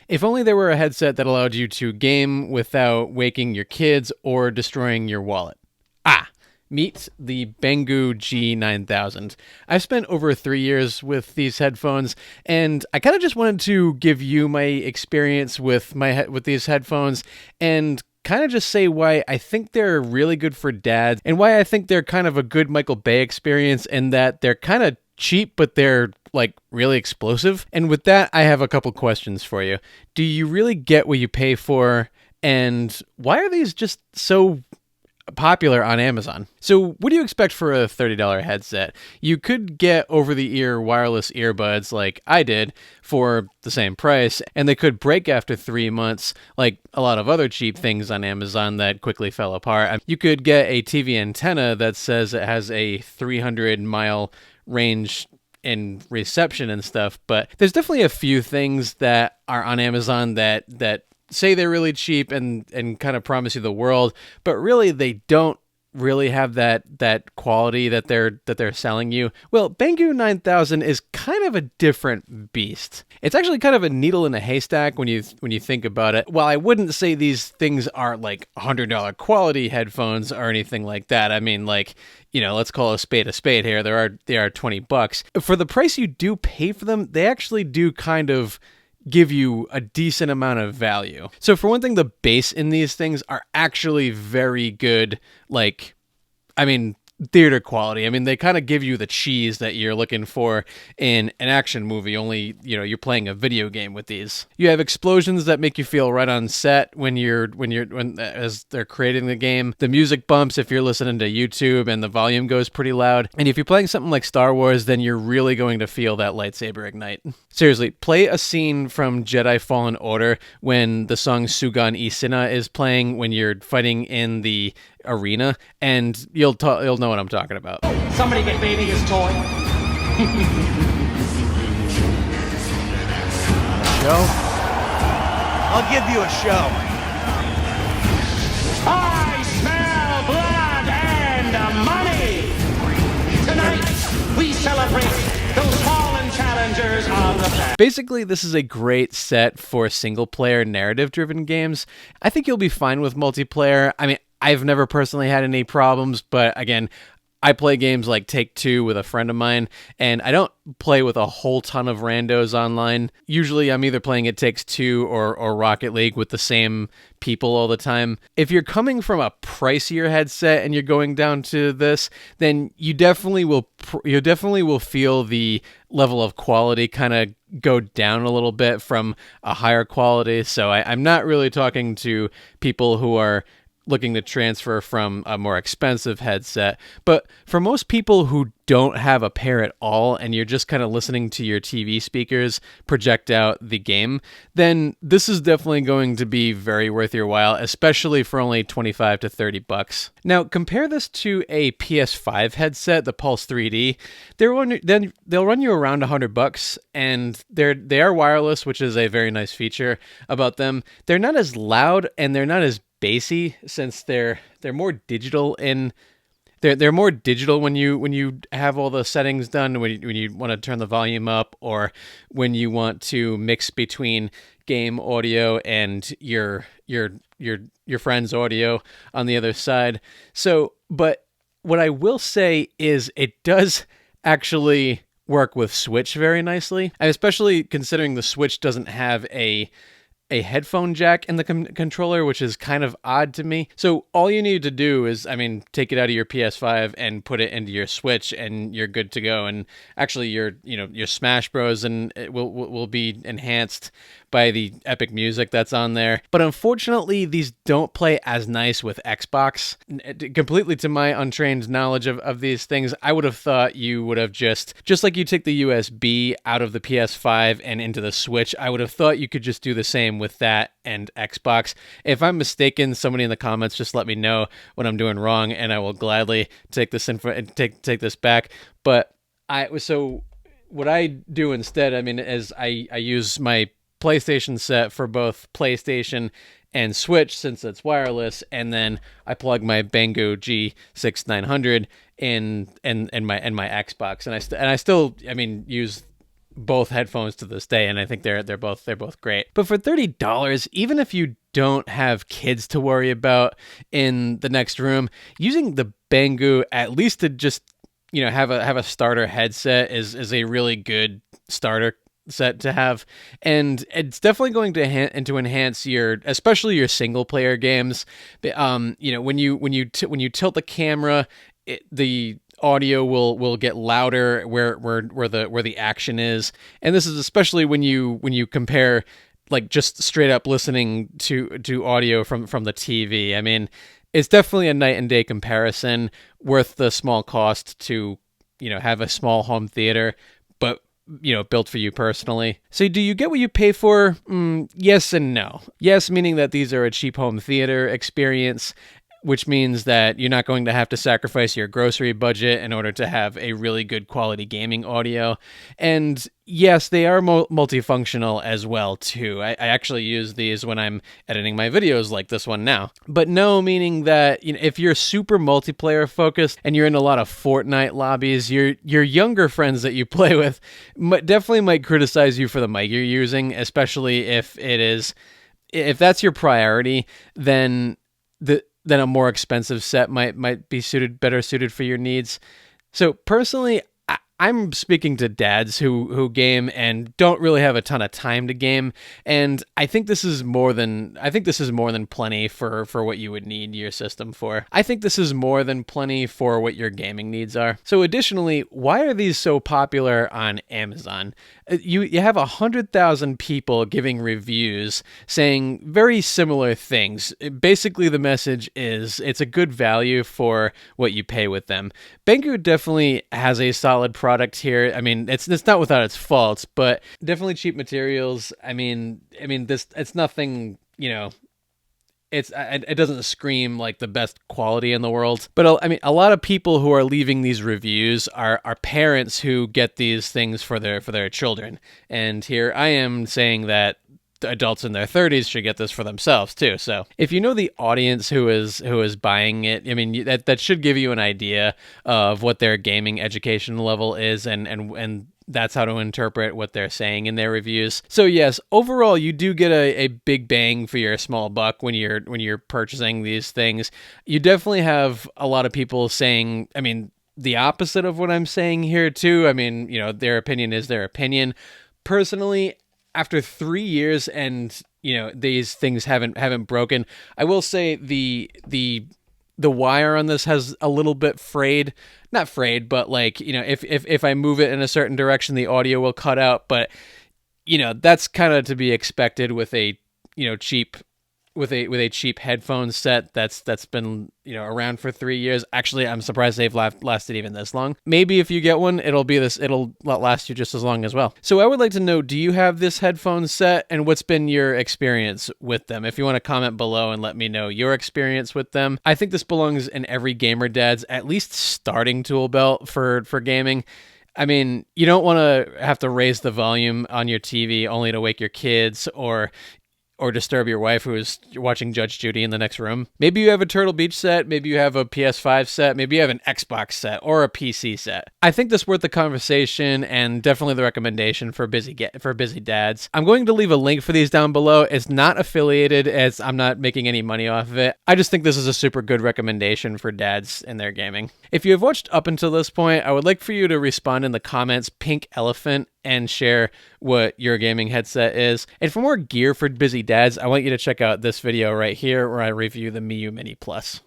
If only there were a headset that allowed you to game without waking your kids or destroying your wallet. Ah, meet the Bengoo G9000. I've spent over 3 years with these headphones, and I kind of just wanted to give you my experience with with these headphones and kind of just say why I think they're really good for dads and why I think they're kind of a good Michael Bay experience, and that they're kind of cheap, but they're like really explosive. And with that, I have a couple questions for you. Do you really get what you pay for? And why are these just so popular on Amazon? So what do you expect for a $30 headset? You could get over-the-ear wireless earbuds like I did for the same price, and they could break after 3 months like a lot of other cheap things on Amazon that quickly fell apart. You could get a TV antenna that says it has a 300-mile range in reception and stuff, but there's definitely a few things that are on Amazon that say they're really cheap and kind of promise you the world, but really they don't really have that quality that they're selling you. Well, Bengoo 9000 is kind of a different beast. It's actually kind of a needle in a haystack when you think about it. While I wouldn't say these things are like $100 quality headphones or anything like that. I mean, like, let's call a spade here. They are $20. For the price you do pay for them, they actually do kind of give you a decent amount of value. So for one thing, the bass in these things are actually very good, theater quality. I mean, they kind of give you the cheese that you're looking for in an action movie, only, you're playing a video game with these. You have explosions that make you feel right on set when as they're creating the game. The music bumps if you're listening to YouTube, and the volume goes pretty loud. And if you're playing something like Star Wars, then you're really going to feel that lightsaber ignite. Seriously, play a scene from Jedi Fallen Order when the song Sugan Isina is playing when you're fighting in the arena, and you'll know what I'm talking about. Somebody get baby his toy. Show? I'll give you a show. I smell blood and money. Tonight we celebrate those fallen challengers of the past. Basically, this is a great set for single-player narrative-driven games. I think you'll be fine with multiplayer. I mean, I've never personally had any problems, but again, I play games like Take-Two with a friend of mine, and I don't play with a whole ton of randos online. Usually I'm either playing It Takes Two or Rocket League with the same people all the time. If you're coming from a pricier headset and you're going down to this, then you definitely will feel the level of quality kind of go down a little bit from a higher quality. So I'm not really talking to people who are looking to transfer from a more expensive headset. But for most people who don't have a pair at all, and you're just kind of listening to your TV speakers project out the game, then this is definitely going to be very worth your while, especially for only $25 to $30. Now, compare this to a PS5 headset, the Pulse 3D. They'll run you around $100, and they are wireless, which is a very nice feature about them. They're not as loud, and they're not as bassy, since they're more digital in they're more digital when you have all the settings done, when you want to turn the volume up, or when you want to mix between game audio and your friend's audio on the other side. So, but what I will say is it does actually work with Switch very nicely, and especially considering the Switch doesn't have a headphone jack in the controller, which is kind of odd to me. So all you need to do is, take it out of your PS5 and put it into your Switch, and you're good to go. And actually, your Smash Bros. And it will be enhanced by the epic music that's on there. But unfortunately, these don't play as nice with Xbox. Completely to my untrained knowledge of these things, I would have thought you would have just like you take the USB out of the PS5 and into the Switch, I would have thought you could just do the same with that and Xbox. If I'm mistaken, somebody in the comments just let me know what I'm doing wrong, and I will gladly take this info and take this back. But what I do instead, is I use my PlayStation set for both PlayStation and Switch, since it's wireless, and then I plug my Bengoo G9000 in my Xbox, and I still use both headphones to this day, and I think they're both great. But for $30, even if you don't have kids to worry about in the next room, using the Bengoo, at least to just have a starter headset, is a really good starter set to have, and it's definitely going to enhance especially your single player games. When you tilt the camera, the audio will get louder where the action is, and this is especially when you compare like just straight up listening to audio from the TV. I mean, it's definitely a night and day comparison, worth the small cost to have a small home theater, but built for you personally. So do you get what you pay for? Yes and no. Yes, meaning that these are a cheap home theater experience, which means that you're not going to have to sacrifice your grocery budget in order to have a really good quality gaming audio. And yes, they are multifunctional as well, too. I actually use these when I'm editing my videos like this one now. But no, meaning that if you're super multiplayer focused and you're in a lot of Fortnite lobbies, your younger friends that you play with definitely might criticize you for the mic you're using, especially if that's your priority, then a more expensive set might be better suited for your needs. So personally, I'm speaking to dads who game and don't really have a ton of time to game, and I think this is more than plenty for what you would need your system for. I think this is more than plenty for what your gaming needs are. So additionally, why are these so popular on Amazon? You have 100,000 people giving reviews saying very similar things. Basically, the message is it's a good value for what you pay with them. Bengoo definitely has a solid product here. I mean, it's not without its faults, but definitely cheap materials. I mean, it's nothing, it doesn't scream like the best quality in the world. But I mean, a lot of people who are leaving these reviews are parents who get these things for their children. And here I am saying that adults in their 30s should get this for themselves too. So if you know the audience who is buying it, I mean, that should give you an idea of what their gaming education level is, and that's how to interpret what they're saying in their reviews. So yes, overall, you do get a big bang for your small buck when you're purchasing these things. You definitely have a lot of people saying, I mean, the opposite of what I'm saying here too. I mean, their opinion is their opinion. Personally, after 3 years and these things haven't broken, I will say the wire on this has a little bit frayed. Not frayed, but like, if I move it in a certain direction, the audio will cut out. But that's kind of to be expected with a cheap headphone set that's been around for 3 years. Actually, I'm surprised they've lasted even this long. Maybe if you get one, it'll last you just as long as well. So I would like to know, do you have this headphone set, and what's been your experience with them? If you want to comment below and let me know your experience with them. I think this belongs in every gamer dad's at least starting tool belt for gaming. I mean, you don't want to have to raise the volume on your TV only to wake your kids or disturb your wife who is watching Judge Judy in the next room. Maybe you have a Turtle Beach set, maybe you have a PS5 set, maybe you have an Xbox set or a PC set. I think this is worth the conversation and definitely the recommendation for busy dads. I'm going to leave a link for these down below. It's not affiliated, as I'm not making any money off of it. I just think this is a super good recommendation for dads in their gaming. If you have watched up until this point, I would like for you to respond in the comments pink elephant and share what your gaming headset is. And for more gear for busy dads, I want you to check out this video right here where I review the Miyu Mini Plus.